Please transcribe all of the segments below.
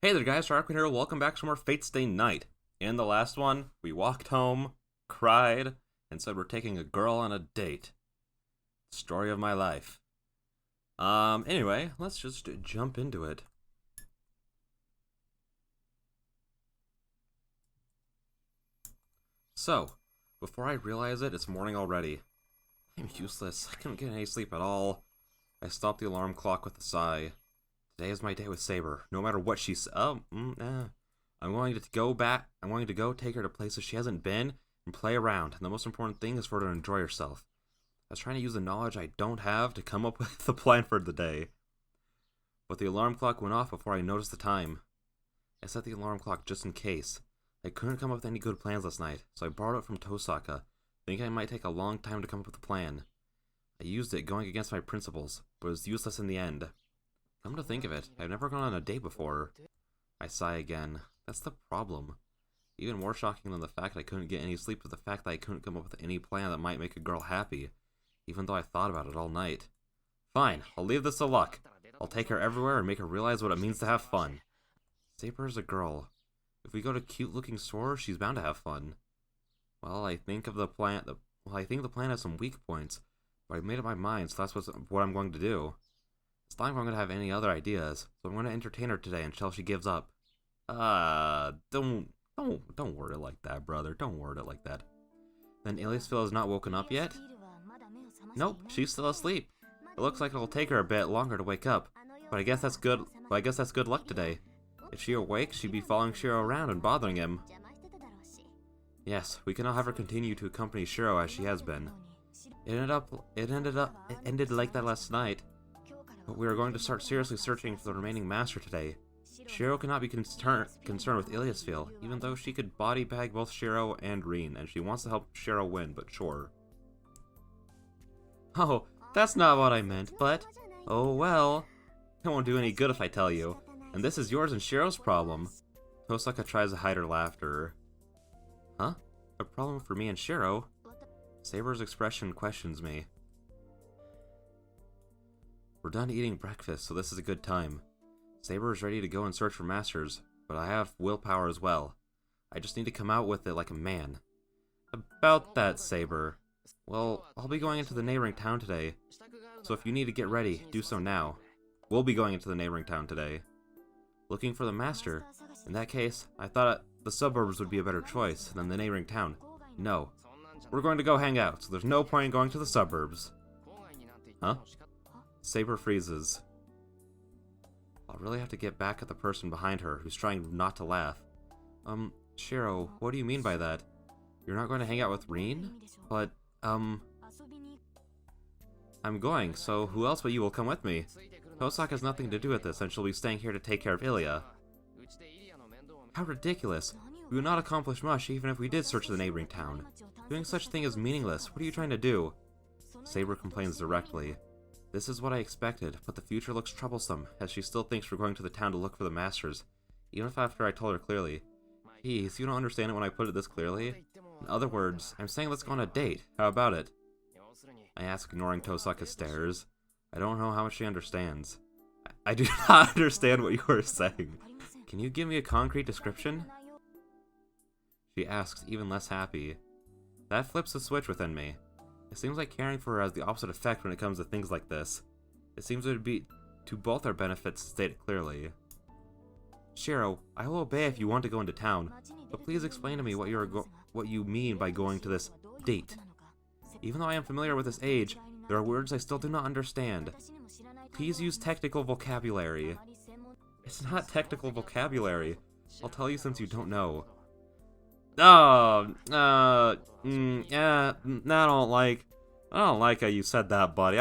Hey there guys, Sharkman here, welcome back to more Fate/stay night. In the last one, we walked home, cried, and said we're taking a girl on a date. Story of my life. Anyway, let's just jump into it. So, before I realize it, it's morning already. I'm useless, I couldn't get any sleep at all. I stopped the alarm clock with a sigh. Today is my day with Saber, no matter what she says. I'm going to go take her to places she hasn't been and play around. And the most important thing is for her to enjoy herself. I was trying to use the knowledge I don't have to come up with the plan for the day. But the alarm clock went off before I noticed the time. I set the alarm clock just in case. I couldn't come up with any good plans last night, so I borrowed it from Tosaka, thinking it might take a long time to come up with a plan. I used it going against my principles, but it was useless in the end. Come to think of it, I've never gone on a date before. I sigh again. That's the problem. Even more shocking than the fact I couldn't get any sleep was the fact that I couldn't come up with any plan that might make a girl happy, even though I thought about it all night. Fine, I'll leave this to luck. I'll take her everywhere and make her realize what it means to have fun. Saber is a girl. If we go to cute-looking stores, she's bound to have fun. Well, I think the plan has some weak points, but I've made up my mind, so that's what I'm going to do. It's not like I'm going to have any other ideas, so I'm going to entertain her today until she gives up. Don't word it like that, brother. Don't word it like that. Then Iliasville has not woken up yet? Nope, she's still asleep. It looks like it'll take her a bit longer to wake up, but I guess that's good luck today. If she awakes, she'd be following Shiro around and bothering him. Yes, we cannot have her continue to accompany Shiro as she has been. It ended like that last night. But we are going to start seriously searching for the remaining master today. Shiro cannot be concerned with Iliasville, even though she could body bag both Shiro and Rin, and she wants to help Shiro win, but sure. Oh, that's not what I meant, but... oh well. It won't do any good if I tell you. And this is yours and Shiro's problem. Tosaka tries to hide her laughter. Huh? A problem for me and Shiro? Saber's expression questions me. We're done eating breakfast, so this is a good time. Saber is ready to go and search for masters, but I have willpower as well. I just need to come out with it like a man. About that, Saber. Well, I'll be going into the neighboring town today, so if you need to get ready, do so now. We'll be going into the neighboring town today. Looking for the master? In that case, I thought the suburbs would be a better choice than the neighboring town. No. We're going to go hang out, so there's no point in going to the suburbs. Huh? Saber freezes. I'll really have to get back at the person behind her who's trying not to laugh. Shiro, what do you mean by that? You're not going to hang out with Rin? But, I'm going, so who else but you will come with me? Tosaka has nothing to do with this, and she'll be staying here to take care of Ilia. How ridiculous! We would not accomplish much even if we did search the neighboring town. Doing such a thing is meaningless. What are you trying to do? Saber complains directly. This is what I expected, but the future looks troublesome, as she still thinks we're going to the town to look for the masters, even if after I told her clearly. Geez, you don't understand it when I put it this clearly? In other words, I'm saying let's go on a date. How about it? I ask, ignoring Tosaka's stares. I don't know how much she understands. I do not understand what you are saying. Can you give me a concrete description? She asks, even less happy. That flips the switch within me. It seems like caring for her has the opposite effect when it comes to things like this. It seems it would be to both our benefits to state it clearly. Shiro, I will obey if you want to go into town, but please explain to me what you mean by going to this date. Even though I am familiar with this age, there are words I still do not understand. Please use technical vocabulary. It's not technical vocabulary. I'll tell you since you don't know. Yeah, I don't like how you said that, buddy.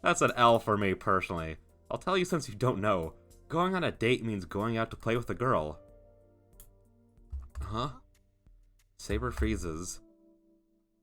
That's an L for me, personally. I'll tell you since you don't know. Going on a date means going out to play with a girl. Huh? Saber freezes.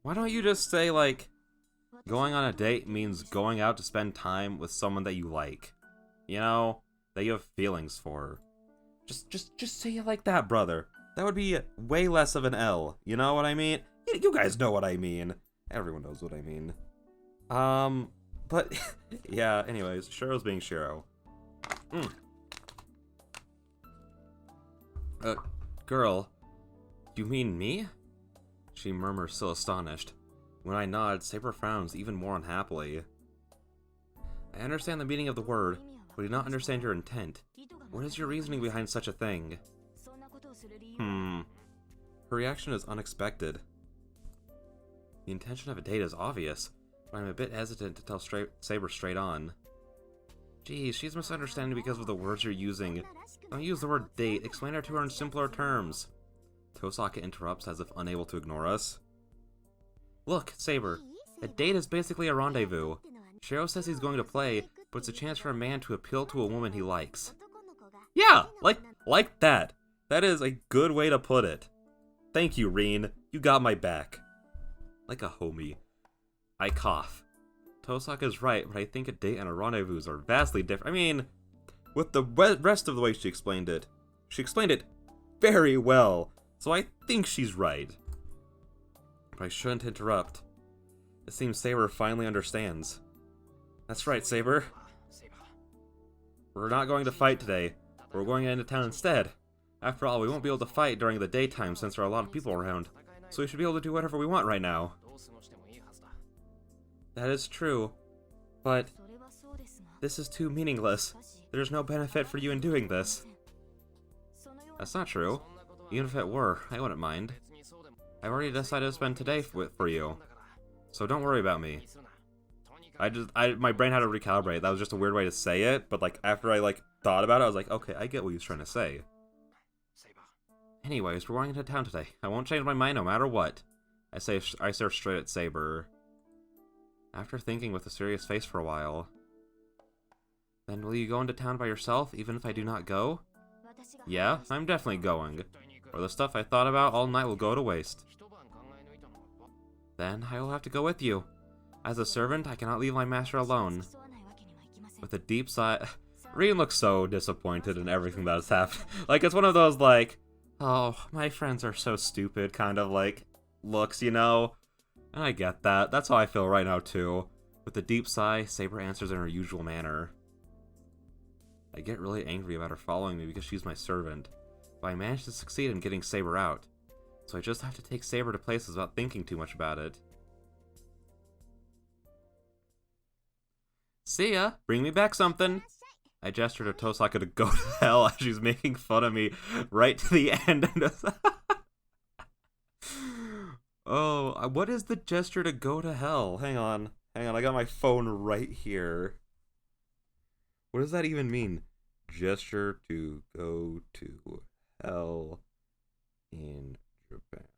Why don't you just say, like, going on a date means going out to spend time with someone that you like? You know? That you have feelings for. Just say it like that, brother. That would be way less of an L. You know what I mean? You guys know what I mean. Everyone knows what I mean. But, yeah, anyways, Shiro's being Shiro. Girl, you mean me? She murmurs, still astonished. When I nod, Saber frowns even more unhappily. I understand the meaning of the word, but do not understand your intent. What is your reasoning behind such a thing? Her reaction is unexpected. The intention of a date is obvious, but I'm a bit hesitant to tell Saber straight on. Geez, she's misunderstanding because of the words you're using. Don't use the word date, explain it to her in simpler terms. Tosaka interrupts as if unable to ignore us. Look, Saber, a date is basically a rendezvous. Shiro says he's going to play, but it's a chance for a man to appeal to a woman he likes. Yeah, like that. That is a good way to put it. Thank you, Rin. You got my back. Like a homie. I cough. Tosaka's right, but I think a date and a rendezvous are vastly different. I mean, with the rest of the way she explained it very well, so I think she's right. But I shouldn't interrupt. It seems Saber finally understands. That's right, Saber. We're not going to fight today. We're going into town instead. After all, we won't be able to fight during the daytime since there are a lot of people around, so we should be able to do whatever we want right now. That is true, but this is too meaningless. There's no benefit for you in doing this. That's not true. Even if it were, I wouldn't mind. I've already decided to spend today for you, so don't worry about me. My brain had to recalibrate. That was just a weird way to say it, but like after I thought about it, I was like, okay, I get what he was trying to say. Anyways, we're going into town today. I won't change my mind no matter what. I stare straight at Saber. After thinking with a serious face for a while. Then will you go into town by yourself, even if I do not go? Yeah, I'm definitely going. Or the stuff I thought about all night will go to waste. Then I will have to go with you. As a servant, I cannot leave my master alone. With a deep sigh, Rin looks so disappointed in everything that has happened. Like, it's one of those, like, oh, my friends are so stupid kind of, like, looks, you know? And I get that. That's how I feel right now, too. With a deep sigh, Saber answers in her usual manner. I get really angry about her following me because she's my servant, but I managed to succeed in getting Saber out, so I just have to take Saber to places without thinking too much about it. See ya! Bring me back something! I gesture to Tosaka to go to hell as she's making fun of me right to the end. Oh, what is the gesture to go to hell? Hang on, I got my phone right here. What does that even mean? Gesture to go to hell in Japan.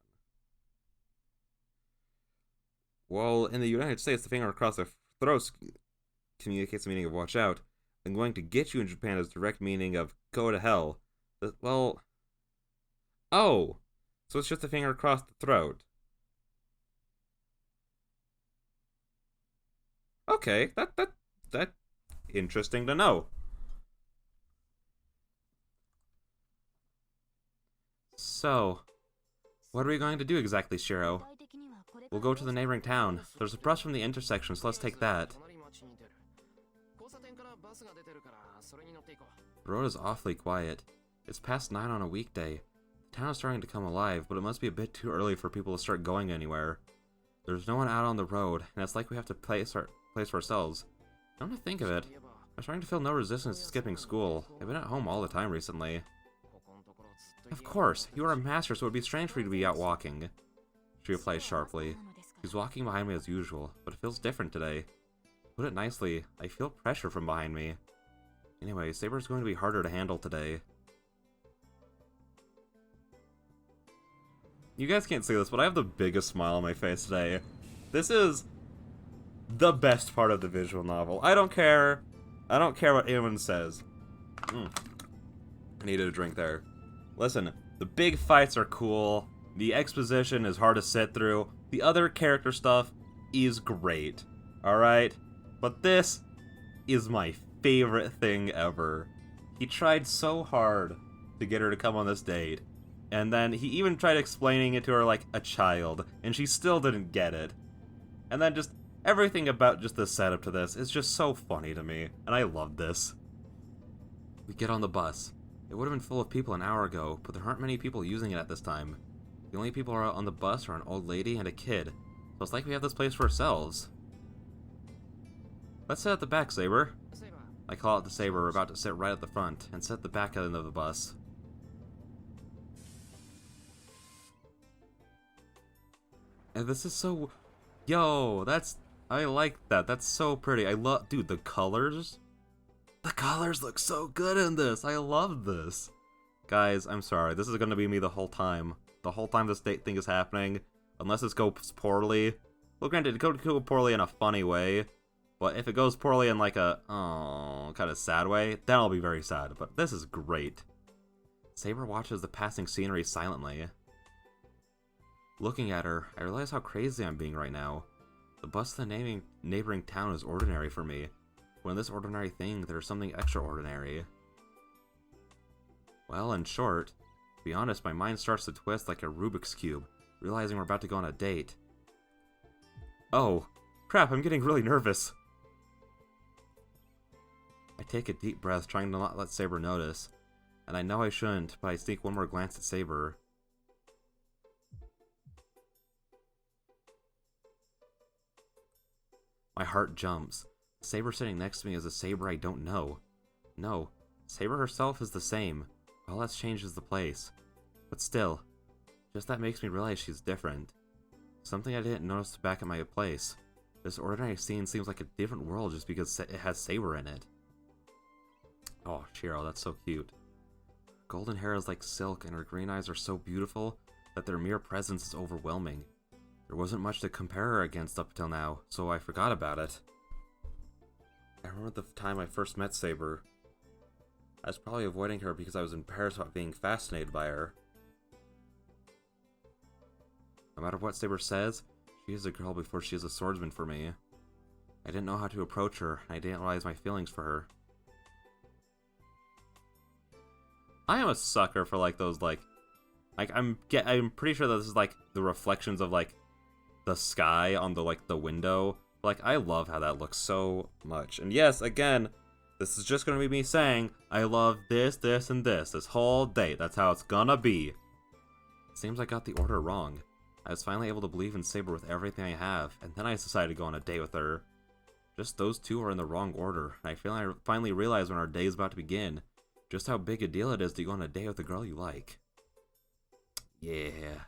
Well, in the United States, the finger across the throat communicates the meaning of watch out. And going to get you in Japan is direct meaning of go to hell. Well, oh, so it's just a finger across the throat. Okay, that interesting to know. So, what are we going to do exactly, Shiro? We'll go to the neighboring town. There's a bus from the intersection, so let's take that. The road is awfully quiet. It's past 9 on a weekday. The town is starting to come alive, but it must be a bit too early for people to start going anywhere. There's no one out on the road, and it's like we have to place for ourselves. Come to think of it, I'm starting to feel no resistance to skipping school. I've been at home all the time recently. Of course, you are a master, so it would be strange for you to be out walking. She replies sharply. She's walking behind me as usual, but it feels different today. To put it nicely, I feel pressure from behind me. Anyway, Saber's going to be harder to handle today. You guys can't see this, but I have the biggest smile on my face today. This is the best part of the visual novel. I don't care what anyone says. I needed a drink there. Listen, the big fights are cool. The exposition is hard to sit through. The other character stuff is great. Alright? But this is my favorite thing ever. He tried so hard to get her to come on this date. And then he even tried explaining it to her like a child. And she still didn't get it. And then just everything about just the setup to this is just so funny to me. And I love this. We get on the bus. It would have been full of people an hour ago, but there aren't many people using it at this time. The only people are on the bus are an old lady and a kid, so it's like we have this place for ourselves. Let's sit at the back, Saber. I call out to Saber, we're about to sit right at the front, and sit at the back end of the bus. And this is so... Yo, I like that. That's so pretty. I love... Dude, the colors? The colors look so good in this. I love this. Guys, I'm sorry. This is going to be me the whole time. The whole time this date thing is happening. Unless this goes poorly. Well, granted, it could go poorly in a funny way. But if it goes poorly in like a, oh, kind of sad way, then I'll be very sad. But this is great. Saber watches the passing scenery silently. Looking at her, I realize how crazy I'm being right now. The bus to the neighboring town is ordinary for me. But in this ordinary thing, there's something extraordinary. Well, in short, to be honest, my mind starts to twist like a Rubik's Cube, realizing we're about to go on a date. Oh, crap, I'm getting really nervous. I take a deep breath, trying to not let Saber notice. And I know I shouldn't, but I sneak one more glance at Saber. My heart jumps. The Saber sitting next to me is a Saber I don't know. No, Saber herself is the same. All that's changed is the place. But still, just that makes me realize she's different. Something I didn't notice back at my place. This ordinary scene seems like a different world just because it has Saber in it. Oh, Shiro, that's so cute. Golden hair is like silk and her green eyes are so beautiful that their mere presence is overwhelming. There wasn't much to compare her against up till now, so I forgot about it. I remember the time I first met Saber. I was probably avoiding her because I was embarrassed about being fascinated by her. No matter what Saber says, she is a girl before she is a swordsman for me. I didn't know how to approach her, and I didn't realize my feelings for her. I am a sucker for like those I'm pretty sure that this is like the reflections of like the sky on the window. Like, I love how that looks so much. And yes, again, this is just gonna be me saying I love this, this, and this whole date. That's how it's gonna be. It seems I got the order wrong. I was finally able to believe in Saber with everything I have, and then I decided to go on a date with her. Just those two are in the wrong order, and I finally realized when our day is about to begin just how big a deal it is to go on a date with a girl you like. Yeah.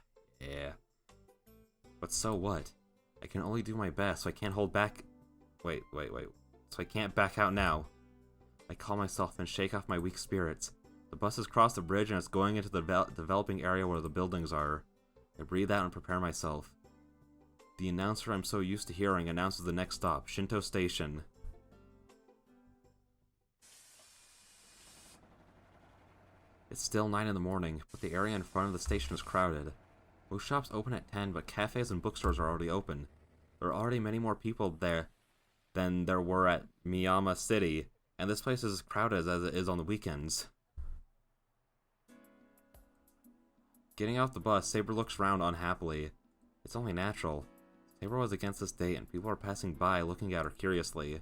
But so what? I can only do my best, so I can't hold back. Wait. So I can't back out now. I calm myself and shake off my weak spirits. The bus has crossed the bridge and it's going into the developing area where the buildings are. I breathe out and prepare myself. The announcer I'm so used to hearing announces the next stop, Shinto Station. It's still 9 in the morning, but the area in front of the station is crowded. Most shops open at 10, but cafes and bookstores are already open. There are already many more people there than there were at Miyama City, and this place is as crowded as it is on the weekends. Getting off the bus, Saber looks around unhappily. It's only natural. Saber was against this date, and people are passing by looking at her curiously.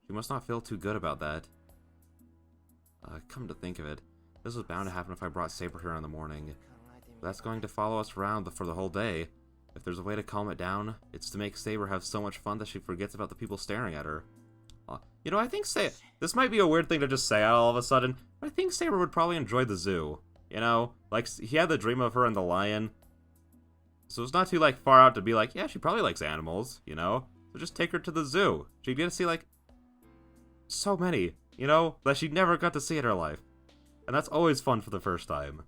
She must not feel too good about that. Come to think of it, this was bound to happen if I brought Saber here in the morning. But that's going to follow us around for the whole day. If there's a way to calm it down, it's to make Saber have so much fun that she forgets about the people staring at her. You know, I think this might be a weird thing to just say all of a sudden, but I think Saber would probably enjoy the zoo. You know, like, he had the dream of her and the lion. So it's not too, like, far out to be like, yeah, she probably likes animals, you know? So just take her to the zoo. She'd get to see, like, so many, you know, that she never got to see in her life. And that's always fun for the first time.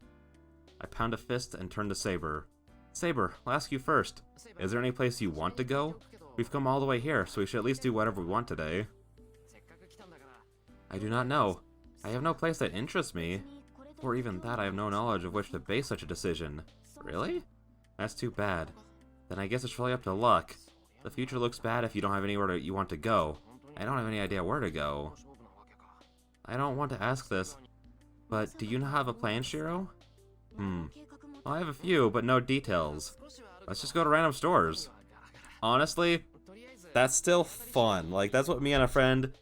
I pound a fist and turn to Saber. Saber, I'll ask you first. Is there any place you want to go? We've come all the way here, so we should at least do whatever we want today. I do not know. I have no place that interests me. Or even that, I have no knowledge of which to base such a decision. Really? That's too bad. Then I guess it's really up to luck. The future looks bad if you don't have anywhere you want to go. I don't have any idea where to go. I don't want to ask this, but do you not have a plan, Shiro? Well, I have a few, but no details. Let's just go to random stores. Honestly, that's still fun. Like, that's what me and a friend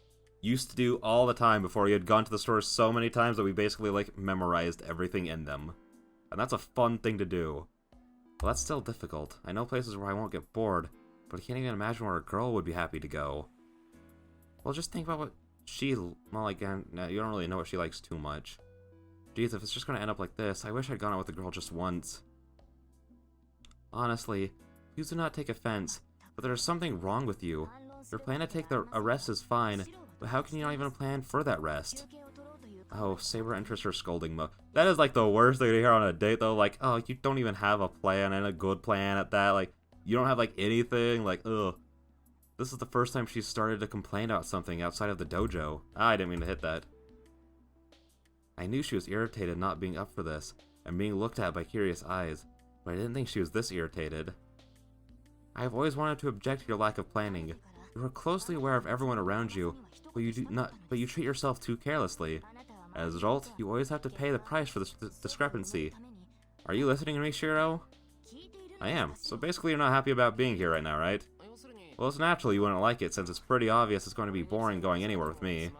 used to do all the time before we had gone to the store so many times that we basically, like, memorized everything in them. And that's a fun thing to do. Well, that's still difficult. I know places where I won't get bored, but I can't even imagine where a girl would be happy to go. Well, just think about what she... Well, again, no, you don't really know what she likes too much. Jeez, if it's just gonna end up like this, I wish I'd gone out with a girl just once. Honestly, please do not take offense, but there's something wrong with you. Your plan to take a rest is fine, but how can you not even plan for that rest? Oh, Saber enters her scolding mode. That is like the worst thing to hear on a date though, like, oh, you don't even have a plan, and a good plan at that, like, you don't have like anything, like, ugh. This is the first time she's started to complain about something outside of the dojo. Ah, I didn't mean to hit that. I knew she was irritated not being up for this, and being looked at by curious eyes, but I didn't think she was this irritated. I have always wanted to object to your lack of planning. You are closely aware of everyone around you, but you treat yourself too carelessly. As a result, you always have to pay the price for this discrepancy. Are you listening to me, Shiro? I am. So basically you're not happy about being here right now, right? Well, it's natural you wouldn't like it, since it's pretty obvious it's going to be boring going anywhere with me.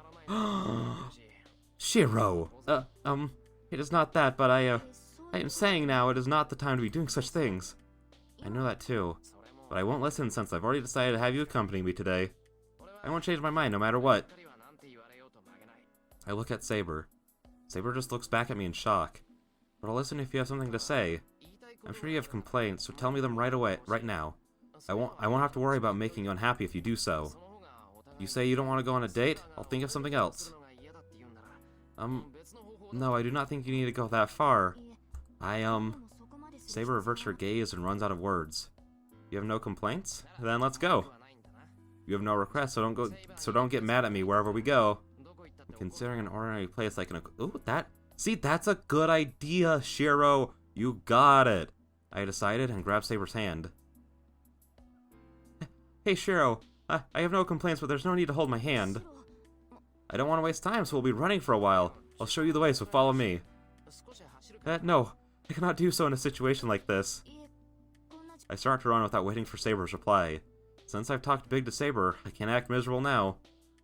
Shiro! It is not that, but I am saying now it is not the time to be doing such things. I know that too, but I won't listen since I've already decided to have you accompany me today. I won't change my mind no matter what. I look at Saber. Saber just looks back at me in shock. But I'll listen if you have something to say. I'm sure you have complaints, so tell me them right away, right now. I won't have to worry about making you unhappy if you do so. You say you don't want to go on a date? I'll think of something else. No, I do not think you need to go that far. Saber reverts her gaze and runs out of words. You have no complaints? Then let's go. You have no requests, so don't get mad at me wherever we go. I'm considering an ordinary place like ooh, that's a good idea, Shiro. You got it. I decided and grabbed Saber's hand. Hey, Shiro. I have no complaints, but there's no need to hold my hand. I don't want to waste time, so we'll be running for a while. I'll show you the way, so follow me. No, I cannot do so in a situation like this. I start to run without waiting for Saber's reply. Since I've talked big to Saber, I can't act miserable now.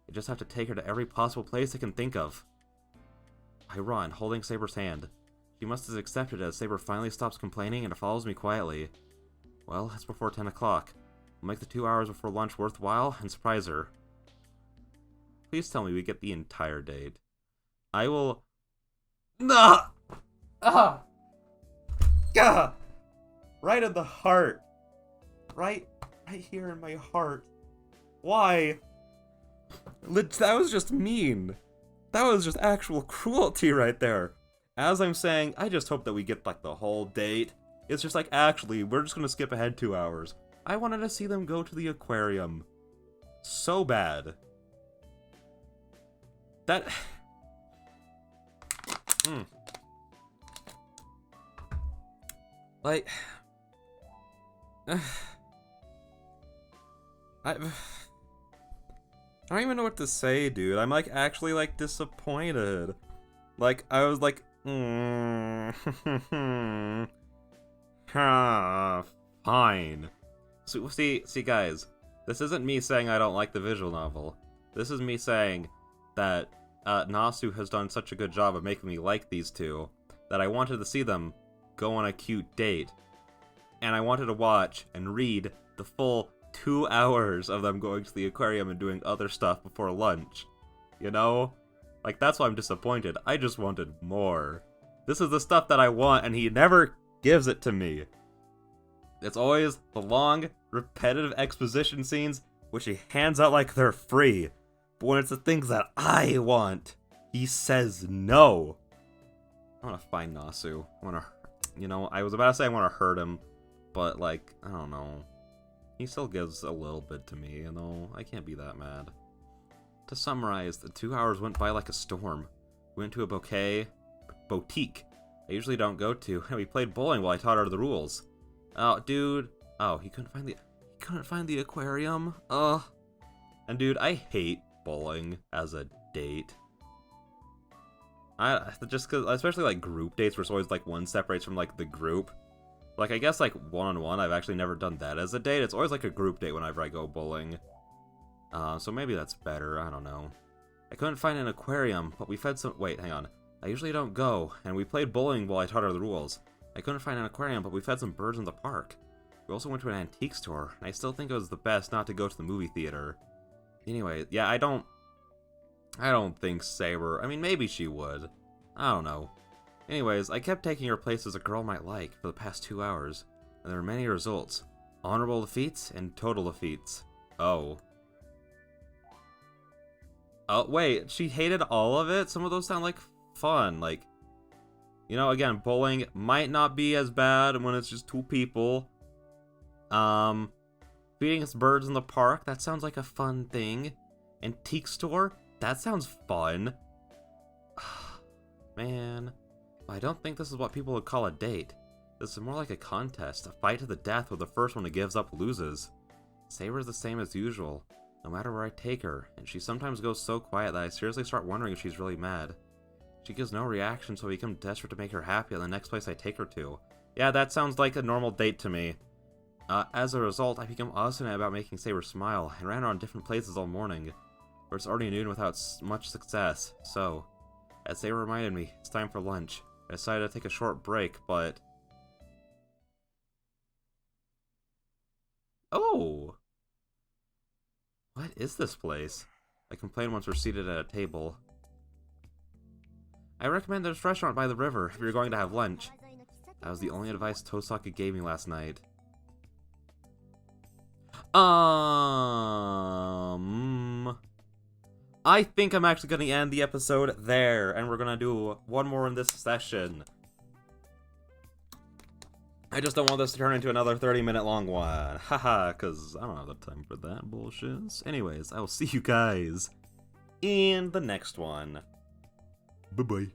I just have to take her to every possible place I can think of. I run, holding Saber's hand. She must have accepted it as Saber finally stops complaining and follows me quietly. Well, it's before 10 o'clock. I'll make the 2 hours before lunch worthwhile and surprise her. Please tell me we get the entire date. I will... Nah! Ah! Gah! Right in the heart. Right here in my heart. Why? That was just mean. That was just actual cruelty right there. As I'm saying, I just hope that we get like the whole date. It's just like, actually, we're just gonna skip ahead 2 hours. I wanted to see them go to the aquarium. So bad. That... Like... I don't even know what to say, dude. I'm like actually like disappointed. Like I was like, fine. So see, guys, this isn't me saying I don't like the visual novel. This is me saying that Nasu has done such a good job of making me like these two that I wanted to see them go on a cute date, and I wanted to watch and read the full 2 hours of them going to the aquarium and doing other stuff before lunch. You know? Like, that's why I'm disappointed. I just wanted more. This is the stuff that I want, and he never gives it to me. It's always the long, repetitive exposition scenes, which he hands out like they're free. But when it's the things that I want, he says no. I want to find Nasu. I was about to say I want to hurt him, but, like, I don't know. He still gives a little bit to me, you know? I can't be that mad. To summarize, the 2 hours went by like a storm. We went to a boutique I usually don't go to, and we played bowling while I taught her the rules. Oh, dude. Oh, he couldn't find the aquarium? Ugh. And dude, I hate bowling as a date. Just cause, especially like group dates where it's always like one separates from like the group. Like, I guess, like, one-on-one, I've actually never done that as a date. It's always, like, a group date whenever I go bowling. So maybe that's better, I don't know. I couldn't find an aquarium, but we fed some- wait, hang on. I usually don't go, and we played bowling while I taught her the rules. I couldn't find an aquarium, but we fed some birds in the park. We also went to an antique store, and I still think it was the best not to go to the movie theater. Anyway, yeah, I don't think Saber, I mean, maybe she would. I don't know. Anyways, I kept taking her places a girl might like for the past 2 hours, and there were many results. Honorable defeats and total defeats. Oh. Oh, wait, she hated all of it? Some of those sound like fun, like, you know, again, bowling might not be as bad when it's just 2 people. Feeding us birds in the park, that sounds like a fun thing. Antique store, that sounds fun. Man, I don't think this is what people would call a date. This is more like a contest, a fight to the death where the first one who gives up loses. Saber's the same as usual, no matter where I take her, and she sometimes goes so quiet that I seriously start wondering if she's really mad. She gives no reaction, so I become desperate to make her happy at the next place I take her to. Yeah, that sounds like a normal date to me. As a result, I become obstinate about making Saber smile, and ran around different places all morning, where it's already noon without much success. So, as Saber reminded me, it's time for lunch. I decided to take a short break, but... Oh! What is this place? I complained once we're seated at a table. I recommend this restaurant by the river if you're going to have lunch. That was the only advice Tosaka gave me last night. I think I'm actually going to end the episode there, and we're going to do one more in this session. I just don't want this to turn into another 30-minute long one. Haha, because I don't have the time for that bullshit. Anyways, I will see you guys in the next one. Bye-bye.